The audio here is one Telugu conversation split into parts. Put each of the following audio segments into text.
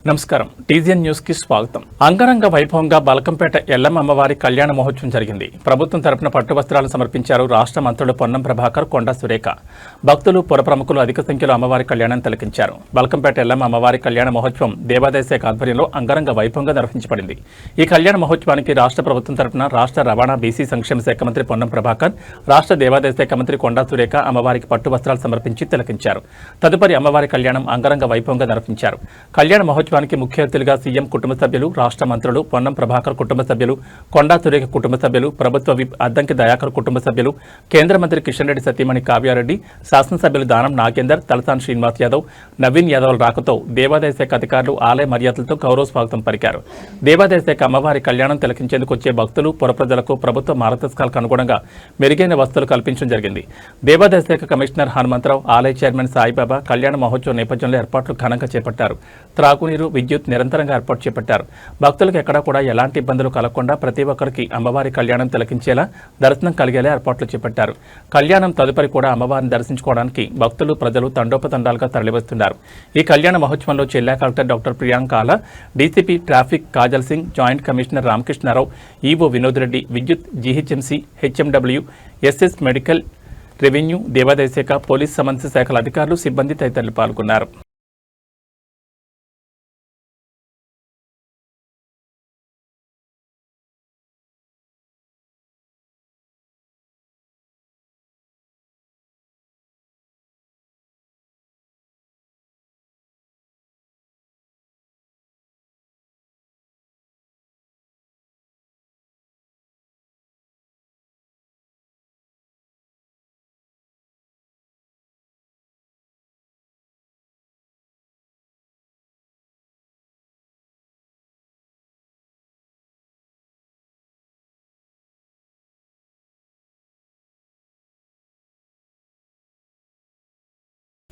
నమస్కారం టీజీఎన్ న్యూస్ కి స్వాగతం. అంగరంగ వైభవంగా బల్కంపేట ఎల్లమ్మ అమ్మవారి కళ్యాణ మహోత్సవం జరిగింది. ప్రభుత్వం తరపున పట్టు వస్త్రాలు సమర్పించారు రాష్ట్ర మంత్రులు పొన్నం ప్రభాకర్, కొండా సురేఖ. భక్తులు, పుర ప్రముఖులు అధిక సంఖ్యలో అమ్మవారి కళ్యాణం తిలకించారు. బల్కంపేట ఎల్లమ్మ అమ్మవారి కళ్యాణ మహోత్సవం దేవాదాయ శాఖ ఆధ్వర్యంలో అంగరంగ వైభవంగా నిర్వహించబడింది. ఈ కళ్యాణ మహోత్సవానికి రాష్ట్ర ప్రభుత్వం తరపున రాష్ట్ర రవాణా, బీసీ సంక్షేమ శాఖ మంత్రి పొన్నం ప్రభాకర్, రాష్ట్ర దేవాదాయ శాఖ మంత్రి కొండా సురేఖ అమ్మవారికి పట్టు వస్త్రాలు సమర్పించి తిలకించారు. తదుపరి అమ్మవారి కళ్యాణం అంగరంగ వైభవంగా నిర్వహించారు. కళ్యాణ మహోత్సవానికి ముఖ్య అతిథులుగా సీఎం కుటుంబ సభ్యులు, రాష్ట్ర మంత్రులు పొన్నం ప్రభాకర్ కుటుంబ సభ్యులు, కొండా సురేఖ కుటుంబ సభ్యులు, ప్రభుత్వ విప్ అద్దంకి దయాకర్ కుటుంబ సభ్యులు, కేంద్ర మంత్రి కిషన్ రెడ్డి సతీమణి కావ్యారెడ్డి, శాసనసభ్యులు దానం నాగేందర్, తలసాని శ్రీనివాస్ యాదవ్, నవీన్ యాదవ్ల రాకతో దేవాదాయ శాఖ అధికారులు ఆలయ మర్యాదలతో గౌరవ స్వాగతం పలికారు. దేవాదాయ శాఖ అమ్మవారి కళ్యాణం తిలకించేందుకు వచ్చే భక్తులు, పుర ప్రజలకు ప్రభుత్వ మార్గదర్శకాలకు అనుగుణంగా మెరుగైన వసతులు కల్పించడం జరిగింది. దేవాదాయ శాఖ కమిషనర్ హనుమంతరావు, ఆలయ చైర్మన్ సాయిబాబా కళ్యాణ మహోత్సవం నేపథ్యంలో ఏర్పాట్లు ఘనంగా చేపట్టారు. త్రాగునీరు, విద్యుత్ నిరంతరంగా ఏర్పాటు చేపట్టారు. భక్తులకు ఎక్కడా కూడా ఎలాంటి ఇబ్బందులు కలగకుండా ప్రతి ఒక్కరికి అమ్మవారి కళ్యాణం తిలకించేలా, దర్శనం కలిగేలా ఏర్పాట్లు చేపట్టారు. కళ్యాణం తదుపరి కూడా అమ్మవారిని దర్శించుకోవడానికి భక్తులు, ప్రజలు తండోపతండాలుగా తరలివస్తున్నారు. ఈ కళ్యాణ మహోత్సవంలో జిల్లా collector doctor Priyanka Ala, DCP traffic Kajal Singh, joint commissioner Ramakrishna Rao, EO Vinod Reddy, విద్యుత్, GHMC, HMW, SS medical, revenue, దేవాదాయ శాఖ, పోలీస్ సంబంధిత శాఖల అధికారులు, సిబ్బంది తదితరులు పాల్గొన్నారు.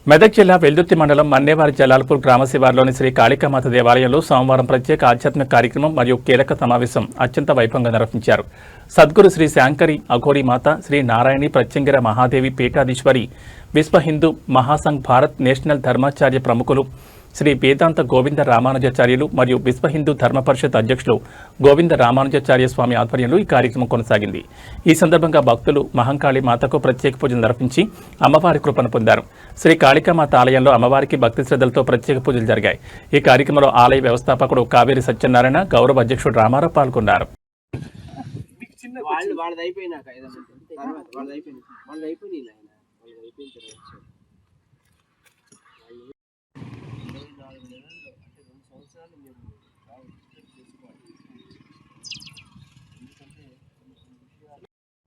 మెదక్ జిల్లా వెల్దుర్తి మండలం మన్నేవారి జలాల్పూర్ గ్రామ శివారులోని శ్రీ కాళికామాత దేవాలయంలో సోమవారం ప్రత్యేక ఆధ్యాత్మిక కార్యక్రమం మరియు కీలక సమావేశం అత్యంత వైభవంగా నిర్వహించారు. సద్గురు శ్రీ శాంకరి అఘోరి మాత, శ్రీ నారాయణి ప్రత్యంగిర మహాదేవి పీఠాధీశ్వరి, విశ్వ హిందూ మహాసంఘ్ భారత్ నేషనల్ ధర్మాచార్య ప్రముఖులు శ్రీ వేదాంత గోవింద రామానుజాచార్యులు మరియు విశ్వ హిందూ ధర్మ పరిషత్ అధ్యక్షులు గోవింద రామానుజాచార్య స్వామి ఆధ్వర్యంలో ఈ కార్యక్రమం కొనసాగింది. ఈ సందర్భంగా భక్తులు మహంకాళి మాతకు ప్రత్యేక పూజలు నిర్వహించి అమ్మవారి కృపను పొందారు. శ్రీ కాళికామాత ఆలయంలో అమ్మవారికి భక్తి శ్రద్ధలతో ప్రత్యేక పూజలు జరిగాయి. ఈ కార్యక్రమంలో ఆలయ వ్యవస్థాపకుడు కావేరి సత్యనారాయణ, గౌరవ అధ్యక్షుడు రామారావు పాల్గొన్నారు.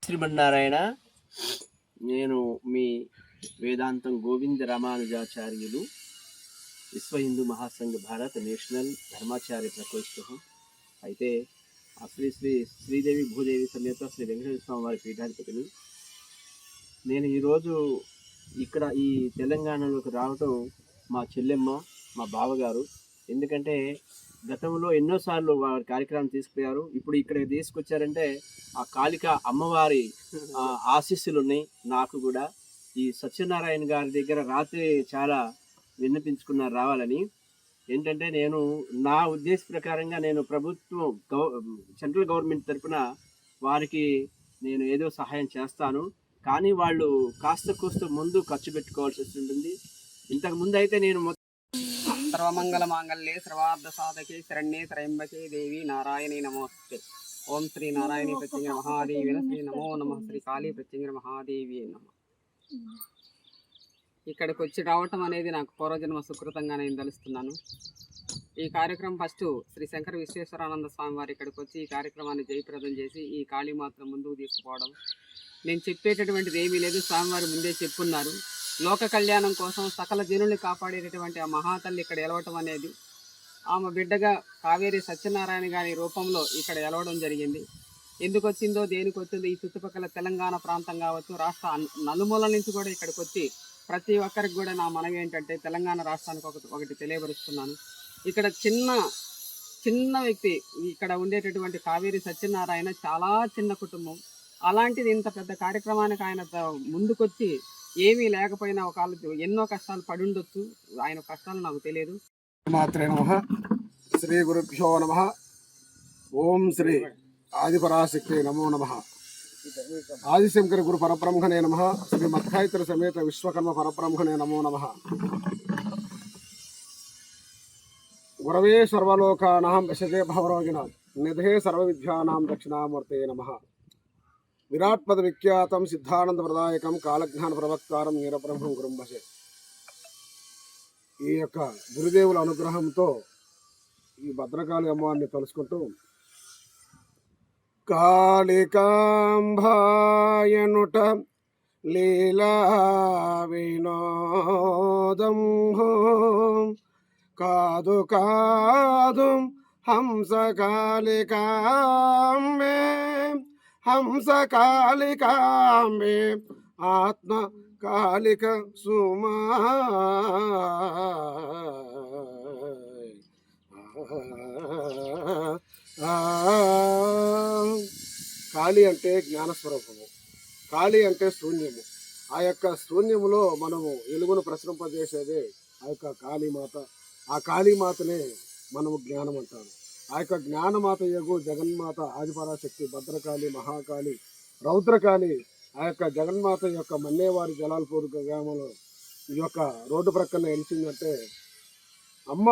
శ్రీమన్నారాయణ, నేను మీ వేదాంతం గోవింద రామానుజాచార్యులు, విశ్వ హిందూ మహాసంఘ్ భారత్ నేషనల్ ధర్మాచార్య ప్రకోష్ఠం. అయితే ఆ శ్రీదేవి భూదేవి సమేత శ్రీ వెంకటేశ్వర స్వామి వారి పీఠాధిపతులు. నేను ఈరోజు ఇక్కడ ఈ తెలంగాణలోకి రావటం మా చెల్లెమ్మ, మా బావగారు. ఎందుకంటే గతంలో ఎన్నోసార్లు వారి కార్యక్రమం తీసుకుపోయారు. ఇప్పుడు ఇక్కడ తీసుకొచ్చారంటే ఆ కాళిక అమ్మవారి ఆశీస్సులు ఉన్నాయి. నాకు కూడా ఈ సత్యనారాయణ గారి దగ్గర రాత్రి చాలా విన్నపించుకున్నారు రావాలని. ఏంటంటే నేను నా ఉద్దేశ ప్రకారంగా నేను ప్రభుత్వం సెంట్రల్ గవర్నమెంట్ తరఫున వారికి నేను ఏదో సహాయం చేస్తాను, కానీ వాళ్ళు కాస్త కూస్త ముందు ఖర్చు పెట్టుకోవాల్సి ఉంటుంది. ఇంతకు ముందు అయితే నేను సర్వమంగళ మాంగళ్యే సర్వార్థ సాధకే శరణ్యే త్రయంబకే దేవి నారాయణి నమోస్తే. ఓం శ్రీ నారాయణి ప్రత్యంగిర మహాదేవి శ్రీ నమో నమ. శ్రీ కాళీ ప్రత్యంగిర మహాదేవి నమ. ఇక్కడికి వచ్చి రావటం అనేది నాకు పూర్వజన్మ సుకృతంగా నేను తెలుస్తున్నాను. ఈ కార్యక్రమం ఫస్ట్ శ్రీ శంకర విశ్వేశ్వరానంద స్వామి వారు ఇక్కడికి వచ్చి ఈ కార్యక్రమాన్ని జయప్రదం చేసి ఈ కాళీమాతను ముందుకు తీసుకుపోవడం. నేను చెప్పేటటువంటిది ఏమీ లేదు, స్వామివారు ముందే చెప్పున్నారు. లోక కళ్యాణం కోసం సకల జనుల్ని కాపాడేటటువంటి ఆ మహాతల్లి ఇక్కడ ఎలవటం అనేది, ఆమె బిడ్డగా కావేరి సత్యనారాయణ గారి రూపంలో ఇక్కడ ఎలవడం జరిగింది. ఎందుకు వచ్చిందో, దేనికి వచ్చిందో ఈ చుట్టుపక్కల తెలంగాణ ప్రాంతం కావచ్చు, రాష్ట్ర నలుమూలల నుంచి కూడా ఇక్కడికి వచ్చి ప్రతి ఒక్కరికి కూడా నా మనవి ఏంటంటే తెలంగాణ రాష్ట్రానికి ఒకటి తెలియపరుస్తున్నాను. ఇక్కడ చిన్న వ్యక్తి ఇక్కడ ఉండేటటువంటి కావేరి సత్యనారాయణ చాలా చిన్న కుటుంబం. అలాంటిది ఇంత పెద్ద కార్యక్రమానికి ఆయన ముందుకొచ్చి ఏమీ లేకపోయినా ఒక ఎన్నో కష్టాలు పడి ఉండొచ్చు, ఆయన కష్టాలు నాకు తెలియదు. మాత్రమే శ్రీ గురుభ్యో నమః. ఓం శ్రీ ఆదిపరాశక్తి నమో నమః. ఆదిశంకర గురు పరబ్రహ్మణే నమః. శ్రీ మధ్వాయితర సమేత విశ్వకర్మ పరబ్రహ్మణే నమో నమః. గురవే సర్వలోకానాం వశతే భవరోగిణాం నిధే సర్వవిద్యానాం దక్షిణామూర్తే నమః. విరాట్ పద విఖ్యాతం సిద్ధానంద ప్రదాయకం కాలజ్ఞాన ప్రవక్తారం నీరబ్రహ్మం గురుం భజే. ఈ యొక్క గురుదేవుల అనుగ్రహంతో ఈ భద్రకాళి అమ్మవారిని తలుసుకుంటూ కాళికాంబాయనుట లీలా వినోదం కాదు కాదు హంస కాళికాంబే హంస కాళికాంబే ఆత్మ కాళిక సుమా. కాళి అంటే జ్ఞానస్వరూపము, కాళి అంటే శూన్యము. ఆ యొక్క శూన్యములో మనము వెలుగును ప్రసరింపజేసేదే ఆ యొక్క కాళీమాత. ఆ కాళీమాతనే మనము జ్ఞానం అంటాము. ఆ యొక్క జ్ఞానమాత యగు జగన్మాత ఆదిపరాశక్తి భద్రకాళి మహాకాళి రౌద్రకాళి ఆ యొక్క జగన్మాత యొక్క మన్నేవారి జలాల్పూర్ గ్రామంలో ఈ యొక్క రోడ్డు ప్రక్కన నిలిచిందంటే అమ్మ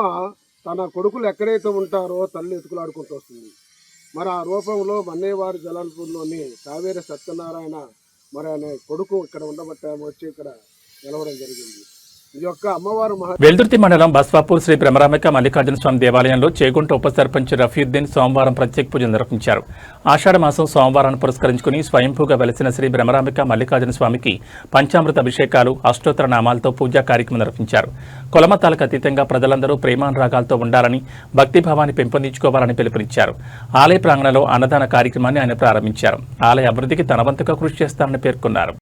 తన కొడుకులు ఎక్కడైతే ఉంటారో తల్లి ఎతుకులాడుకుంటూ వస్తుంది. మరి ఆ రూపంలో మన్నేవారి జలాల్పూర్లోని కావేరి సత్యనారాయణ మరి అనే కొడుకు ఇక్కడ ఉండబట్టే వచ్చి ఇక్కడ నిలవడం జరిగింది. ఈ యొక్క అమ్మవారు వెల్దుర్తి మండలం బస్వాపూర్ శ్రీ బ్రహ్మరాంబిక మల్లికార్జున స్వామి దేవాలయంలో చేగుంట ఉప సర్పంచ్ రఫీయుద్దీన్ సోమవారం ప్రత్యేక పూజలు నిర్వహించారు. ఆషాఢ మాసం సోమవారాన్ని పురస్కరించుకుని స్వయంభూగా వెలసిన శ్రీ బ్రహ్మరాంబిక మల్లికార్జున స్వామికి పంచామృత అభిషేకాలు అష్టోత్తర నామాలతో పూజా కార్యక్రమం నిర్వహించారు. కులమతాలకు అతీతంగా ప్రజలందరూ ప్రేమానురాగాలతో ఉండాలని భక్తిభావాన్ని పెంపొందించుకోవాలని పిలుపునిచ్చారు. ఆలయ ప్రాంగణంలో అన్నదాన కార్యక్రమాన్ని ఆయన ప్రారంభించారు. ఆలయ అభివృద్ధికి తన వంతుగా కృషి చేస్తారని పేర్కొన్నారు.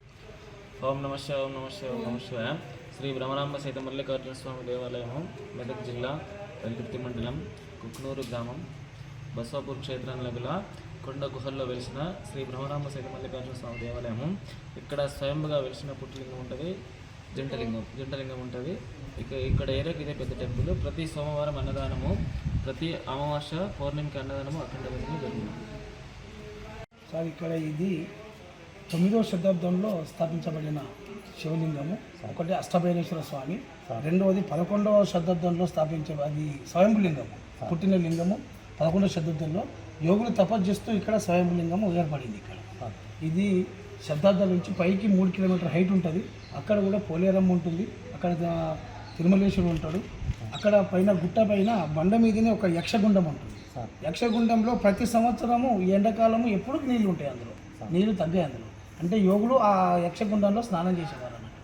ఓం నమః శివాయ, ఓం నమః శివాయ, ఓం నమః శివాయ. శ్రీ బ్రహ్మరాంబ సహిత మల్లికార్జున స్వామి దేవాలయము మెదక్ జిల్లా వెల్దుర్తి మండలం కుక్నూరు గ్రామం బస్వాపూర్ క్షేత్రంలో గల కొండ గుహల్లో వెలిసిన శ్రీ బ్రహ్మరాంబ సహిత మల్లికార్జున స్వామి దేవాలయము. ఇక్కడ స్వయంగా వెలిసిన పుట్టులింగం ఉంటుంది, జంటలింగం ఉంటుంది. ఇక్కడ ఏరియాకి ఇదే పెద్ద టెంపుల్. ప్రతి సోమవారం అన్నదానము, ప్రతి అమావాస్య పౌర్ణమికి అన్నదానము అఖండ జరుగుతుంది. సార్ ఇక్కడ ఇది 9వ శతాబ్దంలో స్థాపించబడిన శివలింగము. ఒకటి అష్టభైరేశ్వర స్వామి, రెండవది 11వ శతాబ్దంలో అది స్వయంభులింగము, పుట్టిన లింగము. 11వ శతాబ్దంలో యోగులు తపస్సు చేస్తూ ఇక్కడ స్వయంభులింగము ఏర్పడింది. ఇక్కడ ఇది శతాబ్దాల నుంచి పైకి 3 కిలోమీటర్ హైట్ ఉంటుంది. అక్కడ కూడా పోలేరమ్మ ఉంటుంది, అక్కడ తిరుమలేశ్వరుడు ఉంటాడు. అక్కడ పైన గుట్ట పైన బండ మీదనే ఒక యక్షగుండం ఉంటుంది. యక్షగుండంలో ప్రతి సంవత్సరము ఎండాకాలము ఎప్పుడు నీళ్ళు ఉంటాయి, అందులో నీళ్ళు తగ్గాయి. అందులో అంటే యోగులు ఆ యక్షగుండంలో స్నానం చేసేవారు అన్నట్టు.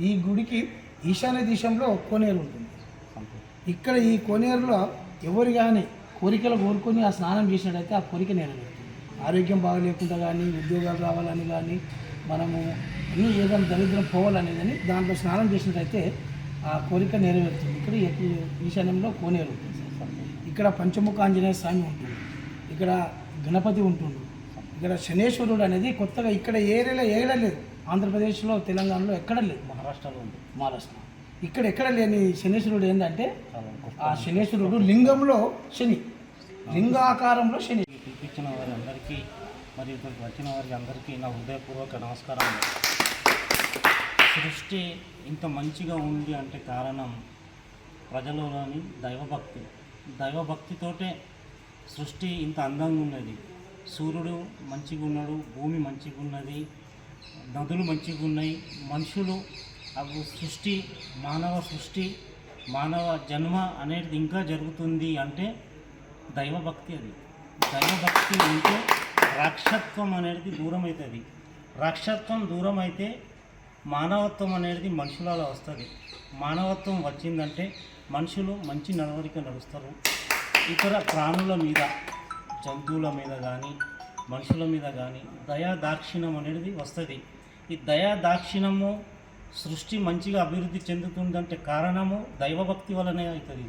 ఈ గుడికి ఈశాన్య దేశంలో కోనేరు ఉంటుంది. ఇక్కడ ఈ కోనేరులో ఎవరు కానీ కోరికలు కోరుకొని ఆ స్నానం చేసినట్టయితే ఆ కోరిక నెరవేరుతుంది. ఆరోగ్యం బాగలేకుండా కానీ, ఉద్యోగాలు రావాలని కానీ, మనము అన్నీ ఏదైనా దరిద్రం పోవాలనేదని దాంట్లో స్నానం చేసినట్టయితే ఆ కోరిక నెరవేరుతుంది. ఇక్కడ ఈశాన్యంలో కోనేరు ఉంటుంది. ఇక్కడ పంచముఖ ఆంజనేయ స్వామి ఉంటుంది, ఇక్కడ గణపతి ఉంటుంది, ఇక్కడ శనేశ్వరుడు అనేది కొత్తగా ఇక్కడ ఏరియాలో ఏడలేదు. ఆంధ్రప్రదేశ్లో, తెలంగాణలో ఎక్కడ లేదు, మహారాష్ట్రలో ఉంది. ఇక్కడ ఎక్కడ లేని శనేశ్వరుడు ఏంటంటే ఆ శనేశ్వరుడు లింగంలో శని, లింగాకారంలో శని. పిలిపించిన వారి అందరికీ మరియు ఇక్కడికి వచ్చిన వారికి అందరికీ నా హృదయపూర్వక నమస్కారం. సృష్టి ఇంత మంచిగా ఉంది అంటే కారణం ప్రజలలోని దైవభక్తి. దైవభక్తితోటే సృష్టి ఇంత అందంగా ఉన్నది. సూర్యుడు మంచిగా ఉన్నాడు, భూమి మంచిగా ఉన్నది, నదులు మంచిగా ఉన్నాయి, మనుషులు అవి సృష్టి, మానవ జన్మ అనేది ఇంకా జరుగుతుంది అంటే దైవభక్తి. అది దైవభక్తి ఉంటే రాక్షసత్వం అనేది దూరం అవుతుంది. రాక్షసత్వం దూరం అయితే మానవత్వం అనేది మనుషులలో వస్తుంది. మానవత్వం వచ్చిందంటే మనుషులు మంచి నడవడిక నడుస్తారు. ఇతర ప్రాణుల మీద, జంతువుల మీద కానీ మనుషుల మీద కానీ దయా దాక్షిణ్యం అనేది వస్తుంది. ఈ దయా దాక్షిణ్యము సృష్టి మంచిగా అభివృద్ధి చెందుతుందంటే కారణము దైవభక్తి వలనే అవుతుంది.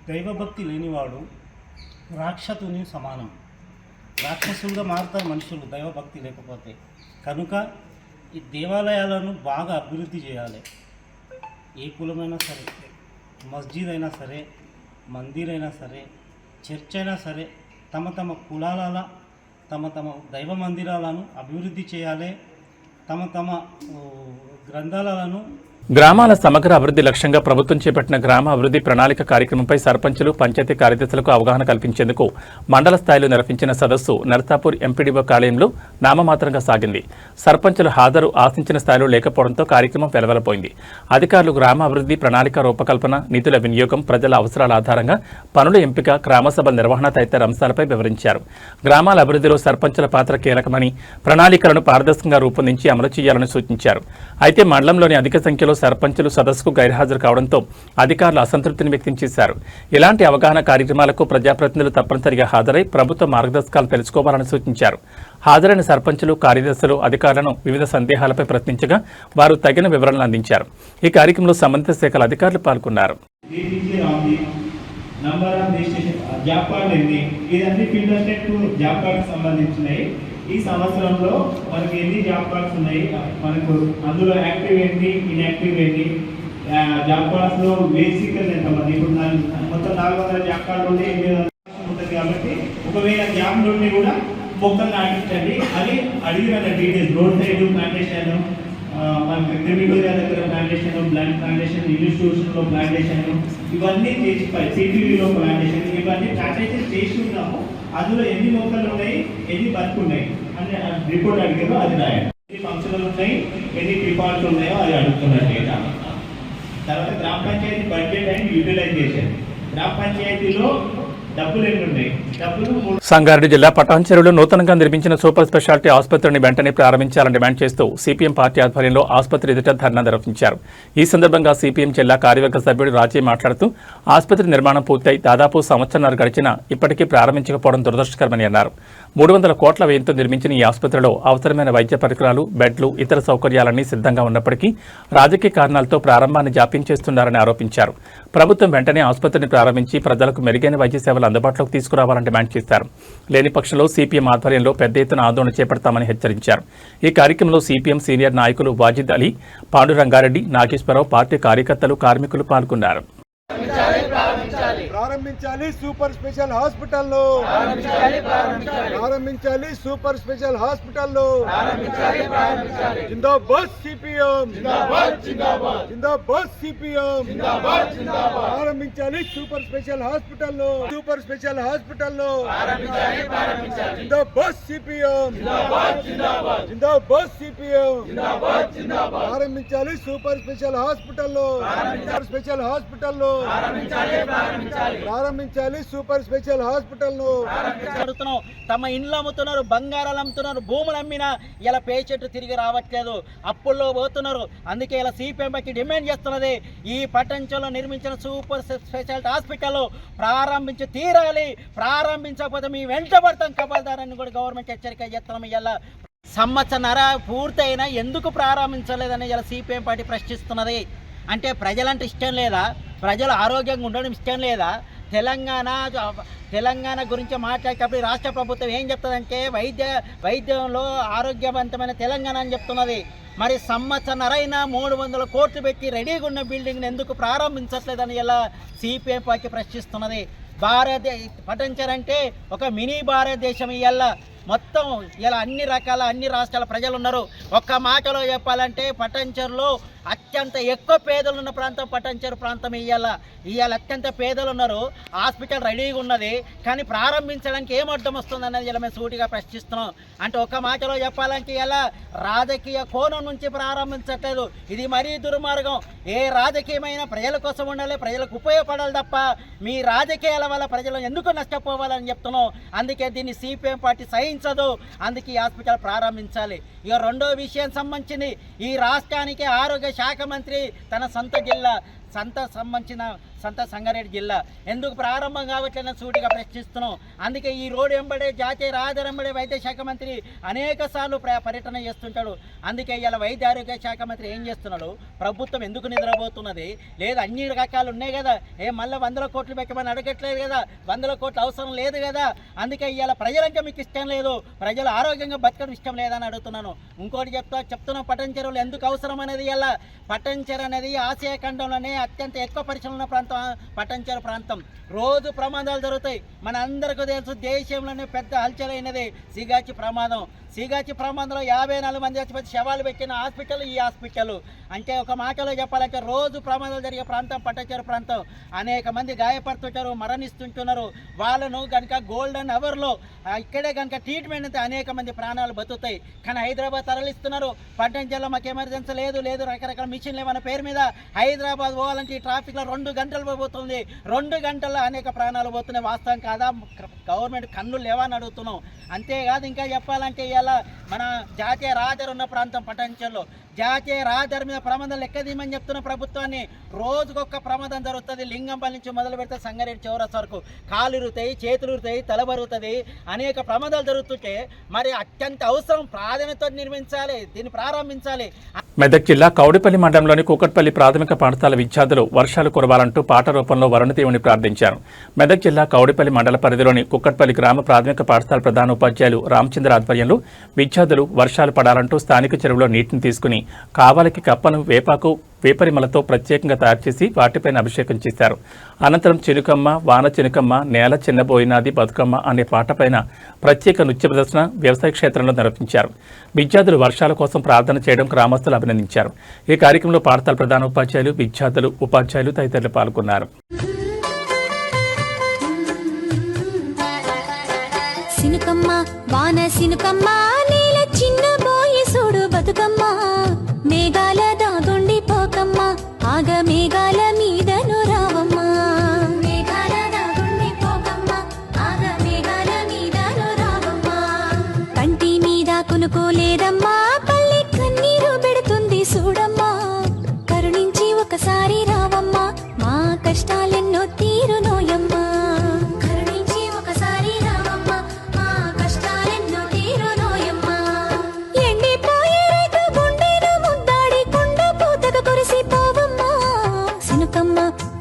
దైవభక్తి లేనివాడు రాక్షసుని సమానం, రాక్షసులుగా మారుతారు మనుషులు దైవభక్తి లేకపోతే. కనుక ఈ దేవాలయాలను బాగా అభివృద్ధి చేయాలి. ఏ కులమైనా సరే, మస్జిద్ అయినా సరే, మందిరైనా సరే, చర్చ్ అయినా సరే తమ తమ కులాల తమ తమ దైవ మందిరాలను అభివృద్ధి చేయాలి, తమ తమ గ్రంథాలను. గ్రామాల సమగ్ర అభివృద్ధి లక్ష్యంగా ప్రభుత్వం చేపట్టిన గ్రామ అభివృద్ధి ప్రణాళిక కార్యక్రమంపై సర్పంచులు, పంచాయతీ కార్యదర్శులకు అవగాహన కల్పించేందుకు మండల స్థాయిలో నిర్వహించిన సదస్సు నర్సాపూర్ ఎంపీడీఓ కార్యాలయంలో నామమాత్రంగా సాగింది. సర్పంచుల హాజరు ఆశించిన స్థాయిలో లేకపోవడంతో కార్యక్రమం వెలవెలపోయింది. అధికారులు గ్రామ అభివృద్ధి ప్రణాళిక రూపకల్పన, నిధుల వినియోగం, ప్రజల అవసరాల ఆధారంగా పనుల ఎంపిక, గ్రామసభల నిర్వహణ తదితర అంశాలపై వివరించారు. గ్రామాల అభివృద్ధిలో సర్పంచుల పాత్ర కీలకమని, ప్రణాళికలను పారదర్శకంగా రూపొందించి అమలు చేయాలని సూచించారు. అయితే మండలంలోని అధిక సంఖ్యలో సర్పంచులు సదస్సుకు గైర్హాజరు కావడంతో అధికారులు అసంతృప్తిని వ్యక్తం చేశారు. ఇలాంటి అవగాహన కార్యక్రమాలకు ప్రజాప్రతినిధులు తప్పనిసరిగా హాజరై ప్రభుత్వ మార్గదర్శకాలు తెలుసుకోవాలని సూచించారు. హాజరైన సర్పంచులు, కార్యదర్శులు అధికారులను వివిధ సందేహాలపై ప్రశ్నించగా వారు తగిన వివరణలు అందించారు. ఈ కార్యక్రమంలో సంబంధిత శాఖల అధికారులు పాల్గొన్నారు. ఈ సంవత్సరంలో మనకి ఎన్ని జాబ్ కార్డ్స్ ఉన్నాయి, మనకు అందులో యాక్టివ్ ఏంటి, ఇన్యాక్టివ్ ఏంటి, జాబ్ కార్డ్స్లో బేసిక్ ఎంతమంది, ఇప్పుడు మొత్తం 400 జాబ్ కార్డు ఉంటే 800 ఉంటుంది. కాబట్టి ఒకవేళ జాబ్ నుండి కూడా మొక్కలు నాటించండి. అది అడిగిన డీటెయిల్స్, రోడ్ సైడ్ ప్లాంటేషన్, మనకి క్రిమిటోరియా దగ్గర ప్లాంటేషన్, బ్లాండ్ ప్లాంటేషన్, ఇన్స్టిట్యూషన్లో ప్లాంటేషన్, ఇవన్నీ చేసి సిటీవీలో ప్లాంటేషన్, ఇవన్నీ ప్లాంటేషన్ చేసి ఉన్నాము. అందులో ఎన్ని మొక్కలు ఉన్నాయి, ఎన్ని బతుకున్నాయి అని రిపోర్ట్ అడిగారో అది రాయండి. ఎన్ని ఫంక్షన్లు ఉన్నాయి, ఎన్ని డిపార్ట్స్ ఉన్నాయో అది అడుగుతున్నారు డేటా. తర్వాత గ్రామ పంచాయతీ బడ్జెట్ అండ్ యూటిలైజేషన్, గ్రామ పంచాయతీలో డబ్బులు ఎన్ని ఉన్నాయి, డబ్బులు. సంగారెడ్డి జిల్లా పటాన్చెరువులో నూతనంగా నిర్మించిన సూపర్ స్పెషాలిటీ ఆసుపత్రిని వెంటనే ప్రారంభించాలని డిమాండ్ చేస్తూ సిపిఎం పార్టీ ఆధ్వర్యంలో ఆసుపత్రి ఎదుట ధర్నా నిర్వహించారు. ఈ సందర్భంగా సిపిఎం జిల్లా కార్యవర్గ సభ్యుడు రాజీ మాట్లాడుతూ ఆసుపత్రి నిర్మాణం పూర్తయి దాదాపు సంవత్సరాలు గడిచినా ఇప్పటికీ ప్రారంభించకపోవడం దురదృష్టకరమని అన్నారు. 300 కోట్ల వ్యయంతో నిర్మించిన ఈ ఆసుపత్రిలో అవసరమైన వైద్య పరికరాలు, బెడ్లు, ఇతర సౌకర్యాలన్నీ సిద్ధంగా ఉన్నప్పటికీ రాజకీయ కారణాలతో ప్రారంభాన్ని జాప్యం చేస్తున్నారని ఆరోపించారు. ప్రభుత్వం వెంటనే ఆసుపత్రిని ప్రారంభించి ప్రజలకు మెరుగైన వైద్య సేవలు అందుబాటులోకి తీసుకురావాలని డిమాండ్ చేశారు. లేని పక్షంలో సిపిఎం ఆధ్వర్యంలో పెద్ద ఎత్తున ఆందోళన చేపడతామని హెచ్చరించారు. ఈ కార్యక్రమంలో సిపిఎం సీనియర్ నాయకులు వాజిద్ అలీ, పాండురంగారెడ్డి, నాగేశ్వరరావు, పార్టీ కార్యకర్తలు, కార్మికులు పాల్గొన్నారు. ప్రారంభించాలి సూపర్ స్పెషల్ హాస్పిటల్లో, ప్రారంభించాలి సూపర్ స్పెషల్ హాస్పిటల్లో. జిందాబాద్ సిపిఎం, జిందాబాద్ సిపిఎం. ప్రారంభించాలి సూపర్ స్పెషల్ హాస్పిటల్లో, సూపర్ స్పెషల్ హాస్పిటల్లో. జిందాబాద్ సిపిఎం, జిందాబాద్ సిపిఎం. ప్రారంభించాలి సూపర్ స్పెషల్ హాస్పిటల్లో, స్పెషల్ హాస్పిటల్లో. ప్రారంభించాలి సూపర్ స్పెషల్ హాస్పిటల్ ను. తమ ఇండ్లు అమ్ముతున్నారు, బంగారాలు అమ్ముతున్నారు, భూములు అమ్మినా ఇలా పేషెంట్ తిరిగి రావట్లేదు, అప్పుల్లో పోతున్నారు. అందుకే ఇలా సిపిఎంకి డిమాండ్ చేస్తున్నది, ఈ పట్టణంలో నిర్మించిన సూపర్ స్పెషాలిటీ హాస్పిటల్ ప్రారంభించి తీరాలి. ప్రారంభించకపోతే మీ వెంట పడతాం కబల్దారని కూడా గవర్నమెంట్ హెచ్చరిక చేస్తున్నాం. ఇలా సంవత్సరన్నర పూర్తయినా ఎందుకు ప్రారంభించలేదని ఇలా సిపిఎం పార్టీ ప్రశ్నిస్తున్నది. అంటే ప్రజలంటే ఇష్టం లేదా? ప్రజలు ఆరోగ్యంగా ఉండడం ఇష్టం లేదా? తెలంగాణ గురించి మాట్లాడేటప్పుడు రాష్ట్ర ప్రభుత్వం ఏం చెప్తుందంటే వైద్యంలో ఆరోగ్యవంతమైన తెలంగాణ అని చెప్తున్నది. మరి సంవత్సరన్నరైనా 300 కోట్లు పెట్టి రెడీగా ఉన్న బిల్డింగ్ని ఎందుకు ప్రారంభించట్లేదని ఇలా సిపిఎం పార్టీ ప్రశ్నిస్తున్నది. పటాన్చెరు అంటే ఒక మినీ భారతదేశం. ఇవాళ మొత్తం ఇలా అన్ని రాష్ట్రాల ప్రజలు ఉన్నారు. ఒక్క మాటలో చెప్పాలంటే పటాన్చెరులో అత్యంత ఎక్కువ పేదలు ఉన్న ప్రాంతం పటాన్చెరు ప్రాంతం. ఇవాళ అత్యంత పేదలు ఉన్నారు. హాస్పిటల్ రెడీగా ఉన్నది, కానీ ప్రారంభించడానికి ఏం అర్థం వస్తుంది అనేది ఇలా మేము సూటిగా ప్రశ్నిస్తున్నాం. అంటే ఒక్క మాటలో చెప్పాలంటే ఇలా రాజకీయ కోణం నుంచి ప్రారంభించట్లేదు. ఇది మరీ దుర్మార్గం. ఏ రాజకీయమైన ప్రజల కోసం ఉండాలి, ప్రజలకు ఉపయోగపడాలి తప్ప మీ రాజకీయాల వల్ల ప్రజలు ఎందుకు నష్టపోవాలని చెప్తున్నాం. అందుకే దీన్ని సిపిఎం పార్టీ సహించదు. అందుకే ఈ హాస్పిటల్ ప్రారంభించాలి. ఇక రెండో విషయం సంబంధించింది, ఈ రాష్ట్రానికి ఆరోగ్య శాఖ మంత్రి తన సంత సంగారెడ్డి జిల్లా ఎందుకు ప్రారంభం కావట్లేదని సూటిగా ప్రశ్నిస్తున్నాం. అందుకే ఈ రోడ్డు వెంబడే జాతీయ రహదారి వెంబడే వైద్య శాఖ మంత్రి అనేక సార్లు పర్యటన చేస్తుంటాడు. అందుకే ఇలా వైద్య ఆరోగ్య శాఖ మంత్రి ఏం చేస్తున్నాడు? ప్రభుత్వం ఎందుకు నిద్రపోతున్నది? లేదా అన్ని రకాలు ఉన్నాయి కదా, మళ్ళీ 100 కోట్లు పెట్టమని అడగట్లేదు కదా, 100 కోట్లు అవసరం లేదు కదా. అందుకే ఇవాళ ప్రజలంటే మీకు ఇష్టం లేదు, ప్రజలు ఆరోగ్యంగా బతకడం ఇష్టం లేదని అడుగుతున్నాను. ఇంకోటి చెప్తున్నాం, పటాన్చెరువులు ఎందుకు అవసరం అనేది. ఇలా పటాన్చెరు అనేది ఆసియా ఖండంలోనే అత్యంత ఎక్కువ పరిశ్రమలు ఉన్న ప్రాంతం పట్టంచెరు ప్రాంతం. రోజు ప్రమాదాలు జరుగుతాయి. మన అందరికీ తెలుసు, దేశంలోనే పెద్ద హల్చలైనది సిగాచి ప్రమాదం. సిగాచి ప్రమాదంలో 54 మంది చచ్చిపోయి శవాలు పెట్టిన హాస్పిటల్ ఈ హాస్పిటల్. అంటే ఒక మాటలో చెప్పాలంటే రోజు ప్రమాదాలు జరిగే ప్రాంతం పట్టంచెరు ప్రాంతం. అనేక మంది గాయపడుతుంటారు, మరణిస్తుంటున్నారు. వాళ్ళను కనుక గోల్డెన్ అవర్లో ఇక్కడే కనుక ట్రీట్మెంట్ అయితే అనేక మంది ప్రాణాలు బతుకుతాయి. కానీ హైదరాబాద్ తరలిస్తున్నారు. పట్టంచెరులో మాకు ఎమర్జెన్సీ లేదు రకరకాల మిషన్లు ఏమైనా పేరు మీద హైదరాబాద్ పోవాలంటే ఈ ట్రాఫిక్లో 2 గంటలు పోతుంది. 2 గంటల్లో అనేక ప్రాణాలు పోతున్నాయి. వాస్తవం కాదా? గవర్నమెంట్ కన్నులు లేవని అడుగుతున్నాం. అంతేకాదు, ఇంకా చెప్పాలంటే ఇవాళ మన జాతీయ రహదారి ఉన్న ప్రాంతం పట్టంచెరులో జాతీయ రహదారి మీద ప్రమాదం లెక్క తీయమని చెప్తున్న ప్రభుత్వాన్ని. రోజుకొక ప్రమాదం జరుగుతుంది. లింగంపల్లి నుంచి మొదలు పెడితే సంగారెడ్డి చౌరస్తా వరకు కాలు ఇరుగుతాయి, చేతులు ఇరుగుతాయి, తల బరుగుతుంది. అనేక ప్రమాదాలు జరుగుతుంటే మరి అత్యంత అవసరం, ప్రాధాన్యత నిర్మించాలి, దీన్ని ప్రారంభించాలి. మెదక్ జిల్లా కౌడిపల్లి మండలంలోని కూకట్పల్లి ప్రాథమిక పాఠశాల విద్యార్థులు వర్షాలు కురవాలంటూ పాట రూపంలో వరుణదేవుని ప్రార్థించారు. మెదక్ జిల్లా కౌడిపల్లి మండల పరిధిలోని కూకట్పల్లి గ్రామ ప్రాథమిక పాఠశాల ప్రధాన ఉపాధ్యాయులు రామచంద్ర ఆధ్వర్యంలో విద్యార్థులు వర్షాలు పడాలంటూ స్థానిక చెరువులో నీటిని తీసుకుని కావాలకి కప్పను వేపరిమలతో ప్రత్యేకంగా తయారు చేసి వాటిపైన అభిషేకం చేశారు. అనంతరం చినుకమ్మ, వాన చినుకమ్మ, నేల చిన్నబోయినాది బతుకమ్మ అనే పాటపైన ప్రత్యేక నృత్య ప్రదర్శన వ్యవసాయ క్షేత్రంలో నిర్వహించారు. విద్యార్థులు వర్షాల కోసం ప్రార్థన చేయడం గ్రామస్తులు అభినందించారు. ఈ కార్యక్రమంలో పాఠశాల ప్రధాన ఉపాధ్యాయులు, విద్యార్థులు, ఉపాధ్యాయులు తదితరులు పాల్గొన్నారు. సినుకమ్మ వాన సినుకమ్మ నేల చిన్నబోయి చూడు బతుకమ్మ మేఘాల దాగుండి పోకమ్మ ఆగ మేఘాల మీదను రావమ్మ మేఘాల దాగుండి పోకమ్మ ఆగ మేఘాల మీదను రావమ్మ కంటి మీద కునుకోలేదమ్మా పల్లె కన్నీరు పెడుతుంది చూడమ్మా కరుణించి ఒకసారి రావమ్మా మా కష్టాలెన్నో తీరునోయమ్మా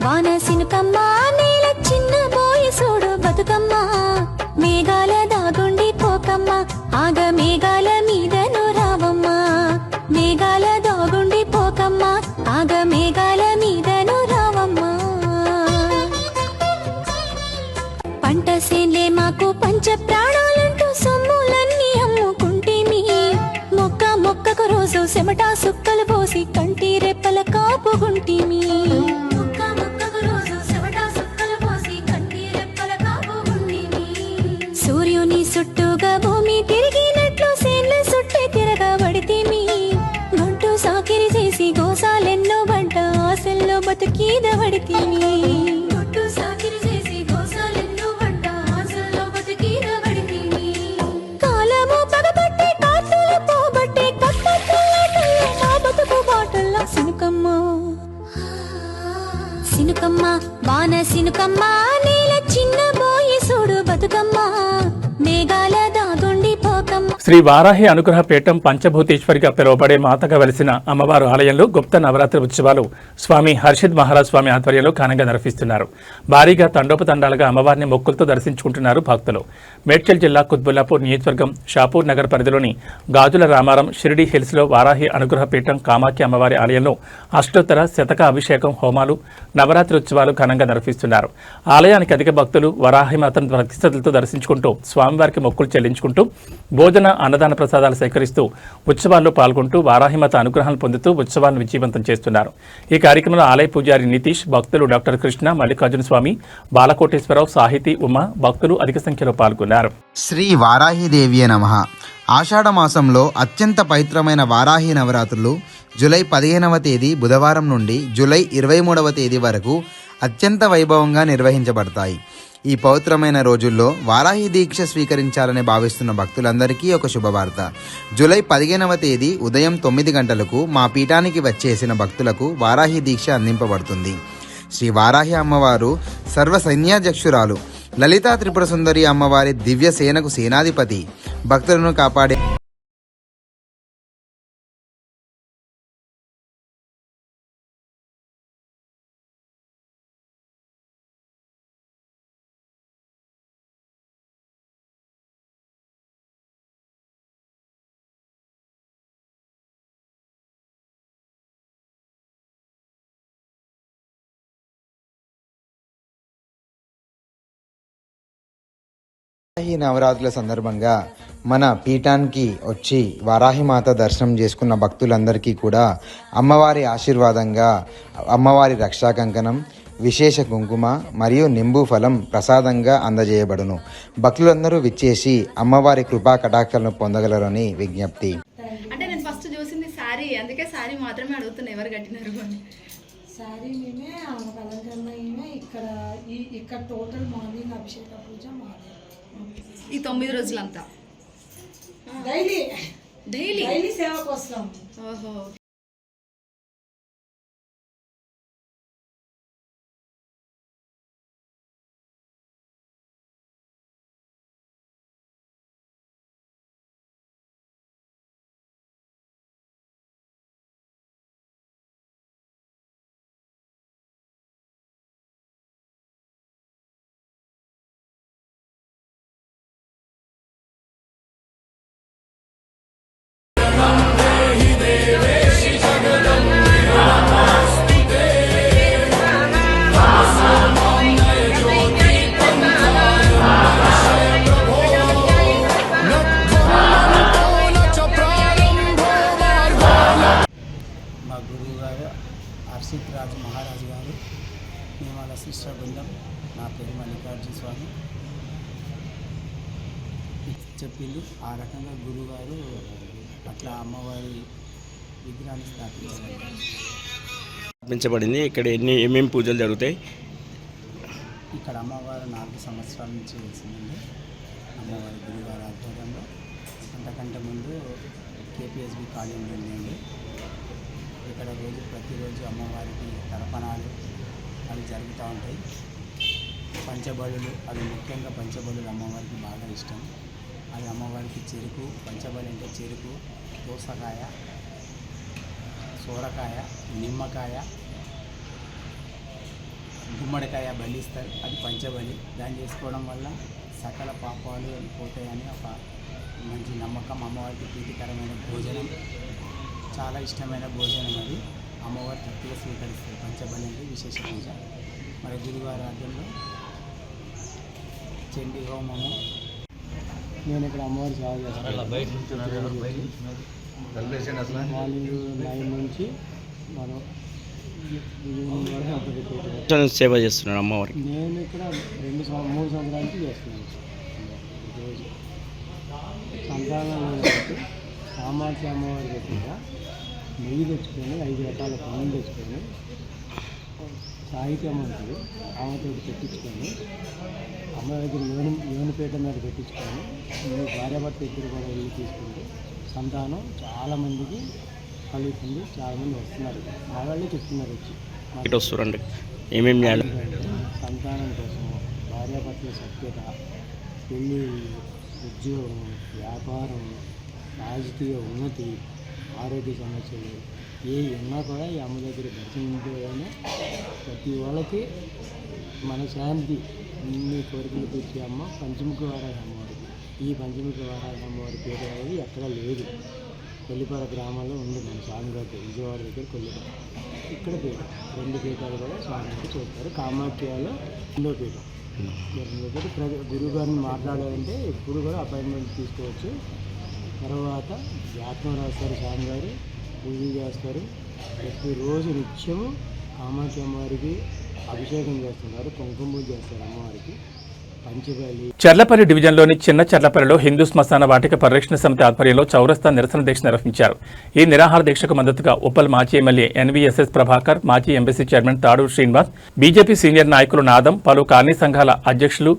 వాన సినుకమ్మ నేల చిన్నబోయి చూడు బతుకమ్మ మేఘాల దాగుండి పోకమ్మ ఆగ మేఘాల మీదను రావమ్మ మేఘాల దాగుండి పోకమ్మ ఆగ మేఘాల మీదను రావమ్మ పంట సేన్లే మాకు పంచ ప్రాణాలంటూ సొమ్ములన్నీ అమ్ముకుంటేమి మొక్కకు రోజు చెమటా సుక్కలు పోసి కంటి రెప్పల కాపుగుంటేమి సూర్యుని చుట్టూగా భూమి తిరిగినట్లు సేన్ల చుట్టే తిరగబడితేమి గొంటు సాకిరి చేసి గోసాలెన్నో బంట ఆశల్లో బతుకీదబడితేమి గొంటు సాకిరి చేసి గోసాలెన్నో బంట ఆశల్లో బతుకీదబడితేమి కాలము పగబట్టే కాతులు పోబట్టే కట్టలాటల్లో మా బతుకు బాటల్లా సినుకమ్మ సినుకమ్మ వాన సినుకమ్మ నేల చిన్నబోయి చూడు బతుకమ్మ మేఘాల దాగుండి పోకమ్మ. శ్రీ వారాహి అనుగ్రహ పీఠం పంచభూతేశ్వరిగా పిలువబడే మాతగా వెలిసిన అమ్మవారు ఆలయంలో గుప్త నవరాత్రి ఉత్సవాలు స్వామి హర్షిద్ మహారాజ్ స్వామి ఆధ్వర్యంలో ఘనంగా నిర్వహిస్తున్నారు. భారీగా తండోపతండాలుగా అమ్మవారిని మొక్కులతో దర్శించుకుంటున్నారు భక్తులు. మేడ్చల్ జిల్లా కుత్బుల్లాపూర్ నియోజకవర్గం షాపూర్ నగర్ పరిధిలోని గాజుల రామారం షిరిడి హిల్స్ లో వారాహి అనుగ్రహ పీఠం కామాఖ్య అమ్మవారి ఆలయంలో అష్టోత్తర శతక అభిషేకం, హోమాలు, నవరాత్రి ఉత్సవాలు ఘనంగా నిర్వహిస్తున్నారు. ఆలయానికి అధిక భక్తులు వరాహిమాతను భక్తి శ్రద్ధలతో దర్శించుకుంటూ స్వామివారికి మొక్కులు చెల్లించుకుంటూ భోజన, అన్నదాన ప్రసాదాలు సేకరిస్తూ ఉత్సవాల్లో పాల్గొంటూ వారాహిమాత అనుగ్రహాలు పొందుతూ ఉత్సవాలను విజయవంతం చేస్తున్నారు. ఈ కార్యక్రమంలో ఆలయ పూజారి నితీష్, భక్తులు డాక్టర్ కృష్ణ, మల్లికార్జున స్వామి, బాలకోటేశ్వరరావు, సాహితీ, ఉమ, భక్తులు అధిక సంఖ్యలో పాల్గొన్నారు. శ్రీ వారాహిదేవియే నమః. ఆషాఢ మాసంలో అత్యంత పవిత్రమైన వారాహి నవరాత్రులు జూలై 15వ తేదీ బుధవారం నుండి జూలై 23వ తేదీ వరకు అత్యంత వైభవంగా నిర్వహించబడతాయి. ఈ పవిత్రమైన రోజుల్లో వారాహి దీక్ష స్వీకరించాలని భావిస్తున్న భక్తులందరికీ ఒక శుభవార్త. జూలై 15వ తేదీ ఉదయం 9 గంటలకు మా పీఠానికి వచ్చేసిన భక్తులకు వారాహి దీక్ష అందింపబడుతుంది. శ్రీ వారాహి అమ్మవారు సర్వ సైన్యాధ్యక్షురాలు, లలితా త్రిపుర సుందరి అమ్మవారి దివ్య సేనకు సేనాధిపతి, భక్తులను కాపాడే ఈ నవరాత్రుల సందర్భంగా మన పీఠానికి వచ్చి వారాహిమాత దర్శనం చేసుకున్న భక్తులందరికీ కూడా అమ్మవారి ఆశీర్వాదంగా అమ్మవారి రక్షా కంకణం, విశేష కుంకుమ మరియు నింబు ఫలం ప్రసాదంగా అందజేయబడును. భక్తులందరూ విచ్చేసి అమ్మవారి కృపా కటాక్షాలను పొందగలరని విజ్ఞప్తి. అంటే నేను ఫస్ట్ చూసింది శారీ, అందుకే శారీ మాత్రమే అడుగుతున్నా ఎవరు కట్టినారు అని. శారీ మేమే అలంకరణ ఇక్కడ టోటల్ మార్నింగ్ అభిషేక పూజ మార్నింగ్ ఈ 9 రోజులంతా డైలీ సేవకు వస్తాం. ఓహో. మా గురువు గారు హర్షిత్ రాజు మహారాజు గారు, మేము వాళ్ళ శిష్య బృందం, నా పేరు మల్లికార్జున స్వామి చెప్పింది. ఆ రకంగా గురువు గారు అట్లా అమ్మవారి విగ్రహాన్ని స్థాపించబడింది. ఇక్కడ ఏమేమి పూజలు జరుగుతాయి? ఇక్కడ అమ్మవారు 4 సంవత్సరాల నుంచి వెలిసిందండి. అమ్మవారి గురుగారి ఆధ్వర్యంలో. అంతకంటే ముందు KPSB కాలేజీ ఉందండి. ఇక్కడ ప్రతిరోజు అమ్మవారికి తర్పణాలు అవి జరుగుతూ ఉంటాయి. పంచబలులు, అవి ముఖ్యంగా పంచబలులు అమ్మవారికి బాగా ఇష్టం. అది అమ్మవారికి చెరుకు, పంచబలి అంటే చెరుకు, దోసకాయ, సోరకాయ, నిమ్మకాయ, గుమ్మడికాయ బలిస్తారు. అది పంచబలి. దాన్ని చేసుకోవడం వల్ల సకల పాపాలు పోతాయని ఒక మంచి నమ్మకం. అమ్మవారికి ప్రీతికరమైన భోజనం, చాలా ఇష్టమైన భోజనం. అది అమ్మవారి తృప్తిగా స్వీకరిస్తారు. పంచబలి అంటే విశేష పూజ. మరి గురువారి ఆధ్వర్యంలో చండీ హోమము. నేను ఇక్కడ అమ్మవారి సేవ చేస్తాను. మార్నింగ్ 9 నుంచి మనం సేవ చేస్తున్నాడు అమ్మవారికి. నేను ఇక్కడ 3 సంవత్సరాల నుంచి చేస్తున్నాను. రోజు సంతానం కామాక్షి అమ్మవారి దగ్గర నెయ్యి తెచ్చుకొని 5 రకాల పనులు తెచ్చుకొని సాహిత్యం ఉంటుంది ఆమెతో పెట్టించుకొని అమ్మ దగ్గర యోనిపేట మీద పెట్టించుకొని మీ భార్యాభర్త ఇద్దరు కూడా వెళ్ళి తీసుకుంటే సంతానం చాలామందికి కలుగుతుంది. చాలామంది వస్తున్నారు, మా వాళ్ళే చెప్తున్నారు వచ్చి వస్తారండి. ఏమేమి సంతానం కోసము, భార్యాభర్తల సఖ్యత, పెళ్ళి, ఉద్యోగం, వ్యాపారం, రాజకీయ ఉన్నతి, ఆరోగ్య సమస్యలు ఏ ఉన్నా కూడా ఈ అమ్మ దగ్గర దర్శించగానే ప్రతి వాళ్ళకి మన శాంతి అన్ని కోరికలు తీర్చే అమ్మ పంచముఖ వారాహి అమ్మవారికి. ఈ పంచముఖ వారాహి అమ్మవారి పేరు అనేది ఎక్కడా లేదు. కొల్లిపార గ్రామంలో ఉంది మన స్వామిగారి విజయవాడ దగ్గర కొల్లిపార. ఇక్కడ పీఠం 2 పీఠాలు కూడా స్వామికి చూస్తారు. కామాఖ్యలో 2వ పీఠం. గురువు గారిని మాట్లాడాలంటే ఎప్పుడు కూడా అపాయింట్మెంట్ తీసుకోవచ్చు. తర్వాత వ్యాఖ్యం రాస్తారు, స్వామిగారు పూజలు చేస్తారు. ప్రతిరోజు నిత్యము కామాఖ్య అమ్మవారికి అభిషేకం చేస్తున్నారు, కుంకుమ పూజ చేస్తారు అమ్మవారికి. పంచబలి. చర్లపల్లి డివిజన్లోని చిన్న చర్లపల్లిలో హిందూ శ్మశాన వాటిక పరిరక్షణ సమితి ఆధ్వర్యంలో చౌరస్తా నిరసన దీక్ష నిర్వహించారు. ఈ నిరాహార దీక్షకు మద్దతుగా ఉప్పల్ మాజీ ఎమ్మెల్యే NVSS ప్రభాకర్, మాజీ MBC chairman Taduru Srinivas, BJP senior నాయకులు నాదం, పలు కార్మిక సంఘాల అధ్యక్షులు,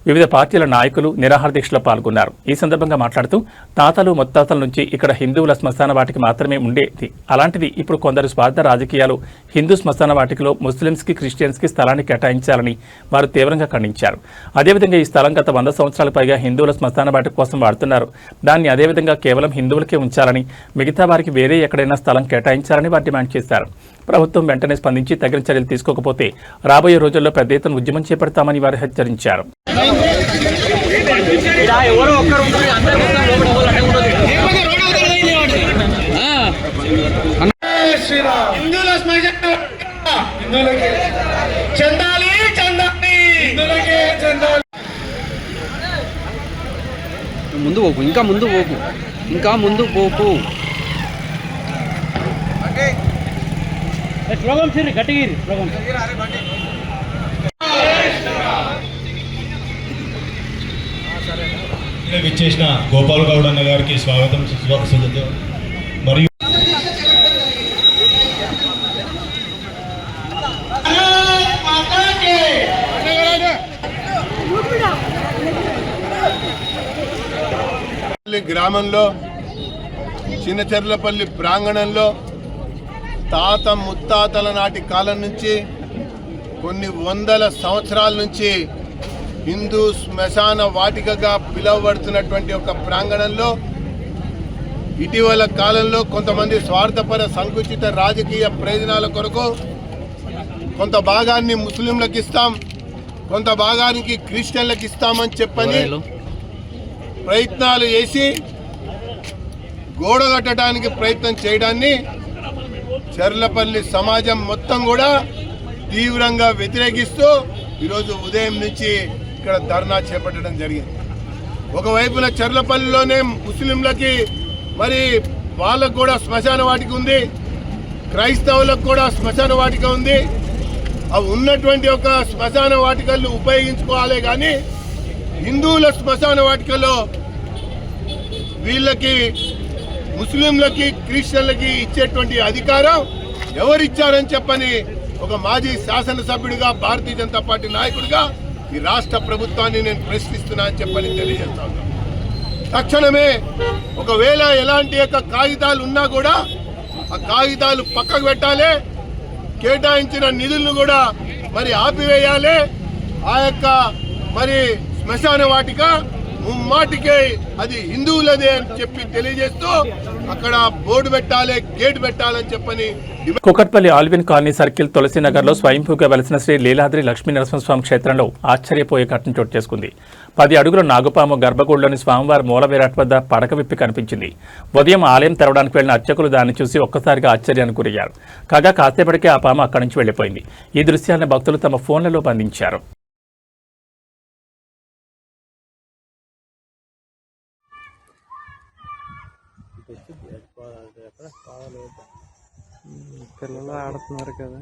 వివిధ పార్టీల నాయకులు నిరాహార దీక్షలో పాల్గొన్నారు. ఈ సందర్భంగా మాట్లాడుతూ తాతలు ముత్తాతల నుంచి ఇక్కడ హిందువుల శ్మశాన వాటిక మాత్రమే ఉండేది. అలాంటిది ఇప్పుడు కొందరు స్వార్థ రాజకీయాలు హిందూ శ్మశాన వాటికలో ముస్లింస్కి, క్రిస్టియన్స్కి స్థలాన్ని కేటాయించాలని వారు తీవ్రంగా ఖండించారు. అదేవిధంగా ఈ స్థలం గత 100 సంవత్సరాల పైగా హిందువుల శ్మశాన వాటిక కోసం వాడుతున్నారు. దాన్ని అదేవిధంగా కేవలం హిందువులకే ఉంచాలని, మిగతా వారికి వేరే ఎక్కడైనా స్థలం కేటాయించాలని వారు డిమాండ్ చేశారు. ప్రభుత్వం వెంటనే స్పందించి తగిన చర్యలు తీసుకోకపోతే రాబోయే రోజుల్లో పెద్ద ఎత్తున ఉద్యమం చేపడతామని వారు హెచ్చరించారు. ముందు పోకు, ఇంకా ముందు పోకు, ఇంకా ముందు పోకు. విచ్చేసిన గోపాల్ గౌడ్ అన్న గారికి స్వాగతం మరియు గ్రామంలో చిన్నచెర్లపల్లి ప్రాంగణంలో తాత ముత్తాతల నాటి కాలం నుంచి కొన్ని వందల సంవత్సరాల నుంచి హిందూ శ్మశాన వాటికగా పిలువబడుతున్నటువంటి ఒక ప్రాంగణంలో ఇటీవల కాలంలో కొంతమంది స్వార్థపర సంకుచిత రాజకీయ ప్రయోజనాల కొరకు కొంత భాగాన్ని ముస్లింలకు ఇస్తాం, కొంత భాగానికి క్రిస్టియన్లకు ఇస్తామని చెప్పని ప్రయత్నాలు చేసి గోడ కట్టడానికి ప్రయత్నం చేయడాన్ని చెర్లపల్లి సమాజం మొత్తం కూడా తీవ్రంగా వ్యతిరేకిస్తూ ఈరోజు ఉదయం నుంచి ఇక్కడ ధర్నా చేపట్టడం జరిగింది. ఒకవైపున చెర్లపల్లిలోనే ముస్లింలకి మరి వాళ్ళకు కూడా శ్మశాన వాటిక ఉంది, క్రైస్తవులకు కూడా శ్మశాన వాటిక ఉంది. అవి ఉన్నటువంటి ఒక శ్మశాన వాటికలు ఉపయోగించుకోవాలి, కానీ హిందువుల శ్మశాన వాటికలో వీళ్ళకి ముస్లింలకి క్రిస్టియన్లకి ఇచ్చేటువంటి అధికారం ఎవరిచ్చారని చెప్పని ఒక మాజీ శాసనసభ్యుడిగా భారతీయ జనతా పార్టీ నాయకుడిగా ఈ రాష్ట్ర ప్రభుత్వాన్ని నేను ప్రశ్నిస్తున్నా అని చెప్పని తెలియజేస్తా ఉన్నాను. తక్షణమే ఒకవేళ ఎలాంటి యొక్క కాగితాలు ఉన్నా కూడా ఆ కాగితాలు పక్కకు పెట్టాలి, కేటాయించిన నిధులను కూడా మరి ఆపివేయాలి. ఆ యొక్క మరి శ్మశాన వాటిక ముమ్మాటికే అది హిందువులదే అని చెప్పి తెలియజేస్తూ అక్కడ బోర్డు పెట్టాలి, గేట్ పెట్టాలని చెప్పని. కుకట్పల్లి ఆల్విన్ కాలనీ సర్కిల్ తులసీనగర్లో స్వయంభూగా వెలిసిన శ్రీ లీలాద్రి లక్ష్మీ నరసింహస్వామి క్షేత్రంలో ఆశ్చర్యపోయే ఘటన చోటు చేసుకుంది. 10 అడుగుల నాగుపాము గర్భగుడిలోని స్వామివారి మూల విరాట్ వద్ద పడక విప్పి కనిపించింది. ఉదయం ఆలయం తెరవడానికి వెళ్లిన అర్చకులు దాన్ని చూసి ఒక్కసారిగా ఆశ్చర్యానికి గురయ్యారు. కాగా కాసేపటికే ఆ పాము అక్కడి నుంచి వెళ్లిపోయింది. ఈ దృశ్యాలను భక్తులు తమ ఫోన్లలో బంధించారు. పిల్లలు ఆడుతున్నారు కదా.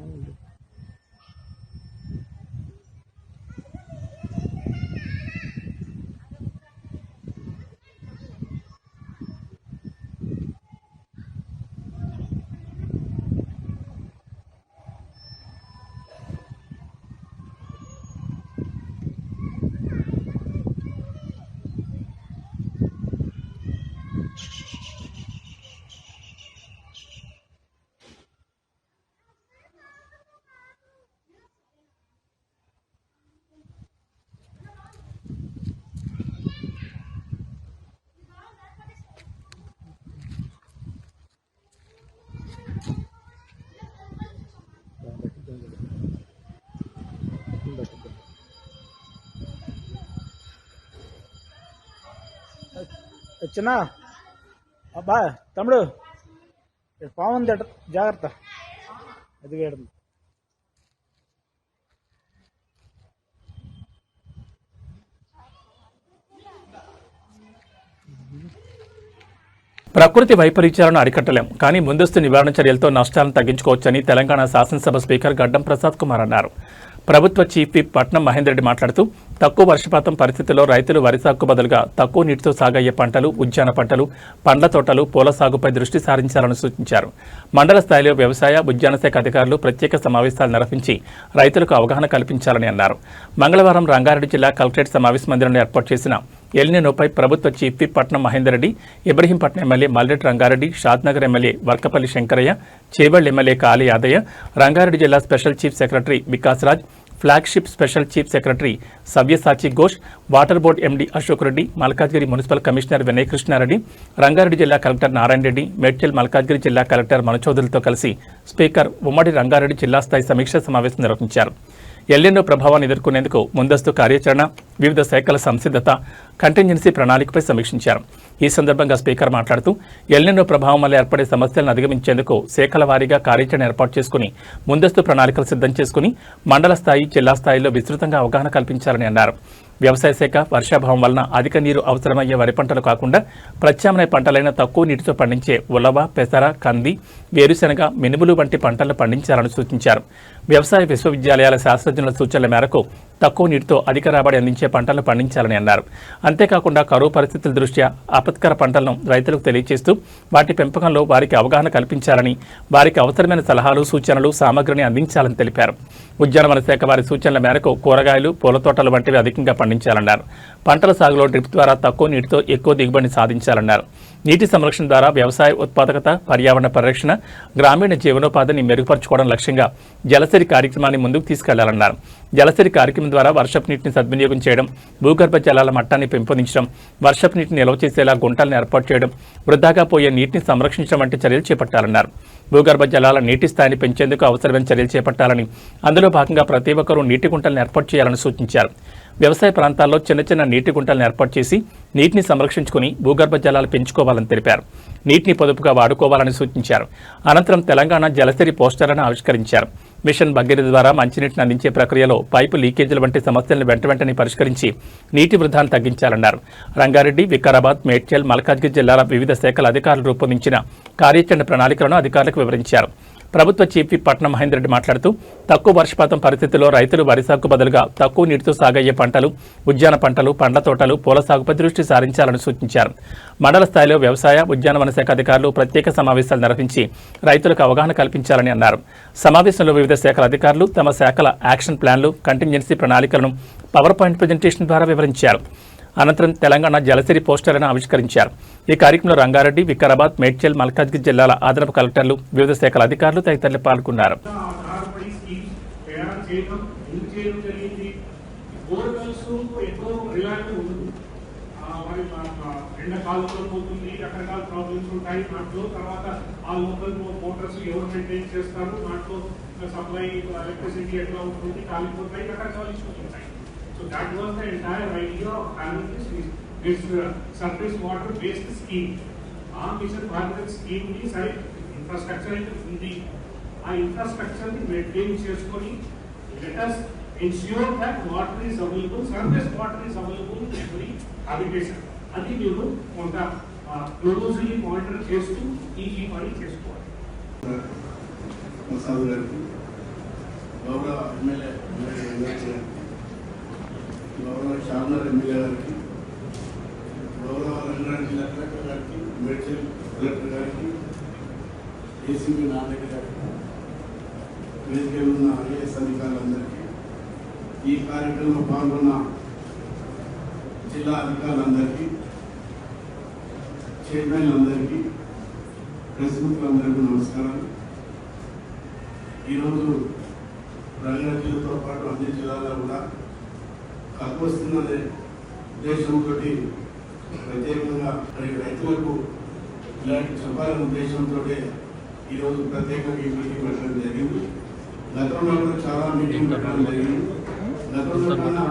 చిన్న అబ్బా తమ్ముడు పావుంది జాగ్రత్త, అది వేయడం. ప్రకృతి వైపరీత్యాలను అరికట్టలేం, కానీ ముందస్తు నివారణ చర్యలతో నష్టాలను తగ్గించుకోవచ్చని తెలంగాణ శాసనసభ స్పీకర్ గడ్డం ప్రసాద్ కుమార్ అన్నారు. ప్రభుత్వ చీఫ్ విప్ పట్నం మహేందర్ రెడ్డి మాట్లాడుతూ తక్కువ వర్షపాతం పరిస్థితుల్లో రైతులు వరి సాగుకు బదులుగా తక్కువ నీటితో సాగయ్యే పంటలు, ఉద్యాన పంటలు, పండ్ల తోటలు, పూల సాగుపై దృష్టి సారించాలని సూచించారు. మండల స్థాయిలో వ్యవసాయ, ఉద్యాన శాఖ అధికారులు ప్రత్యేక సమావేశాలు నిర్వహించి రైతులకు అవగాహన కల్పించాలని అన్నారు. మంగళవారం రంగారెడ్డి జిల్లా కలెక్టరేట్ సమావేశ మందిరంలో ఏర్పాటు చేసిన ఎల్నినోపై ప్రభుత్వ chief whip Patnam Mahender Reddy, Ibrahimpatnam MLA Malreddy Rangareddy, Shadnagar MLA Varkapalli Shankaraiah, Chevella MLA Kali Yadaiah, Rangareddy జిల్లా special chief secretary Vikas Raj, flagship special chief secretary Savyasachi Ghosh, water board MD Ashok Reddy, Malkajgiri municipal commissioner Vinay Krishnareddy, Rangareddy జిల్లా కలెక్టర్ నారాయణ రెడ్డి, మేడ్చల్ మల్కాజ్గిరి జిల్లా కలెక్టర్ మనచౌదరితో కలిసి స్పీకర్ ఉమ్మడి రంగారెడ్డి జిల్లా స్థాయి సమీక్షా సమావేశం నిర్వహించారు. ఎల్నినో ప్రభావాన్ని ఎదుర్కొనేందుకు ముందస్తు కార్యాచరణ, వివిధ శాఖల సంసిద్ధత, కంటింజెన్సీ ప్రణాళికపై సమీక్షించారు. ఈ సందర్భంగా స్పీకర్ మాట్లాడుతూ ఎల్నినో ప్రభావం వల్ల ఏర్పడే సమస్యలను అధిగమించేందుకు శాఖల వారీగా కార్యాచరణ ఏర్పాటు చేసుకుని ముందస్తు ప్రణాళికలు సిద్ధం చేసుకుని మండల స్థాయి, జిల్లా స్థాయిలో విస్తృతంగా అవగాహన కల్పించాలని అన్నారు. వ్యవసాయ శాఖ వర్షాభావం వలన అధిక నీరు అవసరమయ్యే వరి పంటలు కాకుండా ప్రత్యామ్నాయ పంటలైన తక్కువ నీటితో పండించే ఉలవ, పెసర, కంది, వేరుశెనగ, మినుములు వంటి పంటలు పండించాలని సూచించారు. వ్యవసాయ విశ్వవిద్యాలయాల శాస్త్రజ్ఞుల సూచనల మేరకు తక్కువ నీటితో అధిక రాబడి అందించే పంటలను పండించాలని అన్నారు. అంతేకాకుండా కరువు పరిస్థితుల దృష్ట్యా ఆపత్కర పంటలను రైతులకు తెలియజేస్తూ వాటి పెంపకంలో వారికి అవగాహన కల్పించాలని, వారికి అవసరమైన సలహాలు, సూచనలు, సామగ్రిని అందించాలని తెలిపారు. ఉద్యానవన శాఖ వారి సూచనల మేరకు కూరగాయలు, పూల తోటలు వంటివి అధికంగా పండించాలన్నారు. పంటల సాగులో డ్రిప్ ద్వారా తక్కువ నీటితో ఎక్కువ దిగుబడిని సాధించాలన్నారు. నీటి సంరక్షణ ద్వారా వ్యవసాయ ఉత్పాదకత, పర్యావరణ పరిరక్షణ, గ్రామీణ జీవనోపాధిని మెరుగుపరచుకోవడం లక్ష్యంగా జలసిరి కార్యక్రమాన్ని ముందుకు తీసుకెళ్లాలన్నారు. జలసిరి కార్యక్రమం ద్వారా వర్షపు నీటిని సద్వినియోగం చేయడం, భూగర్భ జలాల మట్టాన్ని పెంపొందించడం, వర్షపు నీటిని నిల్వ చేసేలా గుంటలను ఏర్పాటు చేయడం, వృధాగా పోయే నీటిని సంరక్షించడం వంటి చర్యలు చేపట్టాలన్నారు. భూగర్భ జలాల నీటి స్థాయిని పెంచేందుకు అవసరమైన చర్యలు చేపట్టాలని, అందులో భాగంగా ప్రతి ఒక్కరూ నీటి గుంటలను ఏర్పాటు చేయాలని సూచించారు. వ్యవసాయ ప్రాంతాల్లో చిన్న చిన్న నీటి గుంటలను ఏర్పాటు చేసి నీటిని సంరక్షించుకుని భూగర్భ జలాలు పెంచుకోవాలని తెలిపారు. నీటిని పొదుపుగా వాడుకోవాలని సూచించారు. అనంతరం తెలంగాణ జలసిరి పోస్టర్లను ఆవిష్కరించారు. మిషన్ భగీరథ ద్వారా మంచినీటిని అందించే ప్రక్రియలో పైపు లీకేజీల వంటి సమస్యలను వెంటనే పరిష్కరించి నీటి వృధాను తగ్గించాలన్నారు. రంగారెడ్డి, వికారాబాద్, మేడ్చల్, మల్కాజ్గిరి జిల్లాల వివిధ శాఖల అధికారులు రూపొందించిన కార్యాచరణ ప్రణాళికలను అధికారులకు వివరించారు. ప్రభుత్వ చీఫ్ విప్ పట్నం మహేందర్ రెడ్డి మాట్లాడుతూ తక్కువ వర్షపాతం పరిస్థితుల్లో రైతులు వరి సాగుకు బదులుగా తక్కువ నీటితో సాగయ్యే పంటలు, ఉద్యాన పంటలు, పండ్ల తోటలు, పూల సాగుపై దృష్టి సారించాలని సూచించారు. మండల స్థాయిలో వ్యవసాయ, ఉద్యానవన శాఖ అధికారులు ప్రత్యేక సమావేశాలు నిర్వహించి రైతులకు అవగాహన కల్పించాలని అన్నారు. సమావేశంలో వివిధ శాఖల అధికారులు తమ శాఖల యాక్షన్ ప్లాన్లు, కంటింజెన్సీ ప్రణాళికలను పవర్ పాయింట్ ప్రజెంటేషన్ ద్వారా వివరించారు. అనంతరం తెలంగాణ జలసిరి పోస్టర్లను ఆవిష్కరించారు. ఈ కార్యక్రమంలో రంగారెడ్డి, వికారాబాద్, మేడ్చల్, మల్కాజ్గిరి జిల్లాల అదనపు కలెక్టర్లు, వివిధ శాఖల అధికారులు తదితరులు పాల్గొన్నారు. So that was the entire idea of having this surface water based scheme. Mission Bharat scheme ni side infrastructure undi. Infrastructure ni maintain cheskoni. Let us ensure that water is available, surface water is available in every habitation. Adi meeru konta closely monitor chestu ee pari chestukovali. Prasad garu gauda MLA గౌరవ షార్నర్ ఎమ్మెల్యే గారికి, గౌరవ రంగారెడ్డి జిల్లా కలెక్టర్ గారికి, మేడ్చల్ కలెక్టర్ గారికి, ఏసీబీ నాయకుడి గారికి, వేదికలో ఉన్న ఐఏఎస్ అధికారులందరికీ, ఈ కార్యక్రమంలో పాల్గొన్న జిల్లా అధికారులందరికీ, చైర్మన్లందరికీ, ప్రెస్ మిత్రులందరికీ నమస్కారాలు. ఈరోజు రంగారెడ్డి జిల్లాతో పాటు అన్ని జిల్లాల్లో కూడా కలుపు వస్తుందనే ఉద్దేశంతో ప్రత్యేకంగా మరి రైతులకు ఇలాంటి చెప్పాలనే ఉద్దేశంతో ఈరోజు ప్రత్యేకంగా ఈ మీటింగ్ పెట్టడం జరిగింది. గతంలో కూడా చాలా మీటింగ్ పెట్టడం జరిగింది. గతంలో కన్నా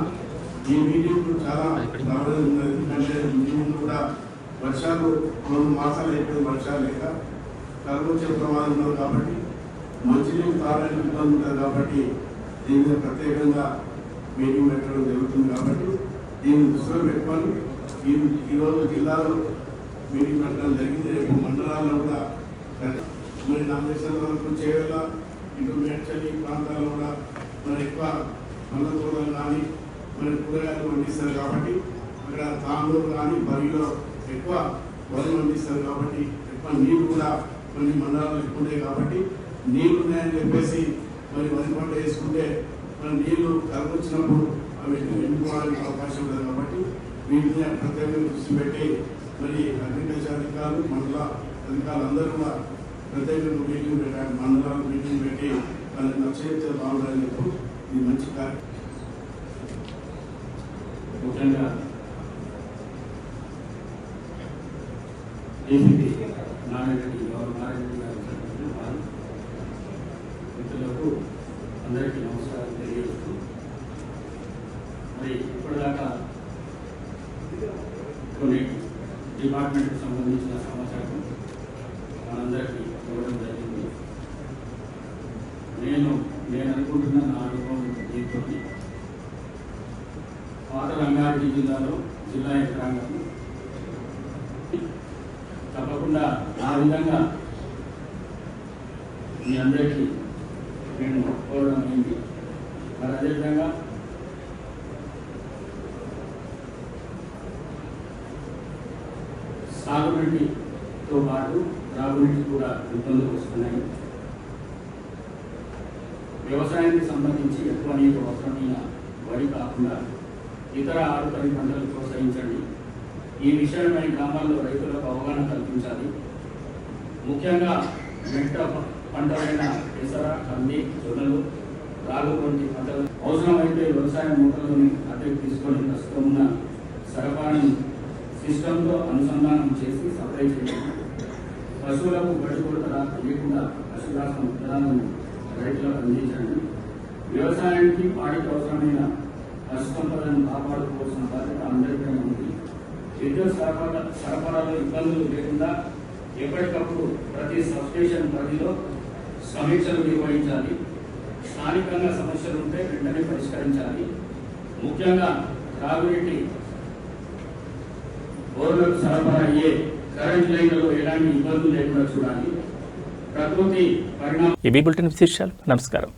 ఈ మీటింగ్ చాలా ప్రాధాన్యత ఉన్నది. ఎందుకంటే ముందు కూడా వర్షాలు 2 మాసాలు అయిపోయింది, వర్షాలు లేక కలుపు వచ్చే ప్రమాదం ఉన్నది. కాబట్టి మంచినీళ్ళు తాగడానికి ఇబ్బంది ఉంటుంది. కాబట్టి దీని మీద ప్రత్యేకంగా మీటింగ్ పెట్టడం జరుగుతుంది. కాబట్టి దీన్ని దృష్టిలో పెట్టుకొని ఈరోజు జిల్లాలో మీటింగ్ పెట్టడం జరిగింది. రేపు మండలాల్లో కూడా మరి నామినేషన్ వరకు చేయాల, ఇటు మేడ్చల్ ఈ ప్రాంతాల్లో కూడా మరి ఎక్కువ పండ్ల తోటలు కానీ మరి కూరగాయలు పండిస్తారు. కాబట్టి అక్కడ తాండూరు కానీ బరిలో ఎక్కువ వరి పండిస్తారు. కాబట్టి ఎక్కువ నీళ్ళు కూడా కొన్ని మండలాలు ఎక్కువ ఉంటాయి. కాబట్టి నీళ్ళు ఉన్నాయని చెప్పేసి మరి వరి పంట వేసుకుంటే మన నీళ్లు కలుపు వచ్చినప్పుడు అవి ఎండుకోవడానికి అవకాశం ఉంటుంది. కాబట్టి వీటిని ప్రత్యేకంగా దృష్టి పెట్టి మరి అగ్రికల్చర్ అధికారులు, మండల అధికారులు అందరూ కూడా ప్రత్యేకంగా మీటింగ్ పెట్టారు. మండలాలు మీటింగ్ పెట్టి వాళ్ళకి నచ్చే బాగుండాలని చెప్పి ఇది మంచి కార్యక్రమం. ముఖ్యంగా ఏపీ నారాయణ గారు మిత్రులకు అందరికీ నమస్కారం తెలియజేస్తూ, మరి ఇప్పటిదాకా కొన్ని డిపార్ట్మెంట్కి సంబంధించిన సమాచారం మనందరికీ ఇవ్వడం జరిగింది. నేను అనుకుంటున్న నా అనుభవం దీంతో పాత రంగారెడ్డి జిల్లాలో జిల్లా యంత్రాంగం తప్పకుండా ఆ విధంగా మీ అందరికీ నేను కోరడం అయింది. మరి అదేవిధంగా సాగునీటితో పాటు త్రాగునీటి కూడా ఇబ్బందులు వస్తున్నాయి. వ్యవసాయానికి సంబంధించి ఎక్కువ నీరు అవసరమైన వరి కాకుండా ఇతర ఆరుతడి పంటలు ప్రోత్సహించండి. ఈ విషయమై గ్రామాల్లో రైతులకు అవగాహన కల్పించాలి. ముఖ్యంగా మెట్ట పంటలైన పెసర, కంది, జొన్నలు, రాగు వంటి పంటలు అవసరమైతే వ్యవసాయ మూటలను అద్దెకు తీసుకొని ప్రస్తుతం ఉన్న సరఫరాను సిస్టంతో అనుసంధానం చేసి సప్లై చేయాలి. పశువులకు గడ్డి కొరత లేకుండా పశుగ్రాస విత్తనాలను రైతులకు అందించండి. వ్యవసాయానికి పాడికి అవసరమైన పశు సంపదను కాపాడుకోవాల్సిన బాధ్యత అందరిపైన ఉంది. విద్యుత్ సరఫరాలో ఇబ్బందులు లేకుండా ఎప్పటికప్పుడు ప్రతి సబ్స్టేషన్ పరిధిలో సమీక్షలు నిర్వహించాలి. స్థానికంగా సమస్యలు ఉంటే వెంటనే పరిష్కరించాలి. ముఖ్యంగా త్రాగునీటి బోర్లకు సరఫరా అయ్యే కరెంట్ లైన్లలో ఎలాంటి ఇబ్బందులు లేకుండా చూడాలి. ప్రకృతి పరిణామం. ఈ బులెటిన్ విశేషాలు. నమస్కారం.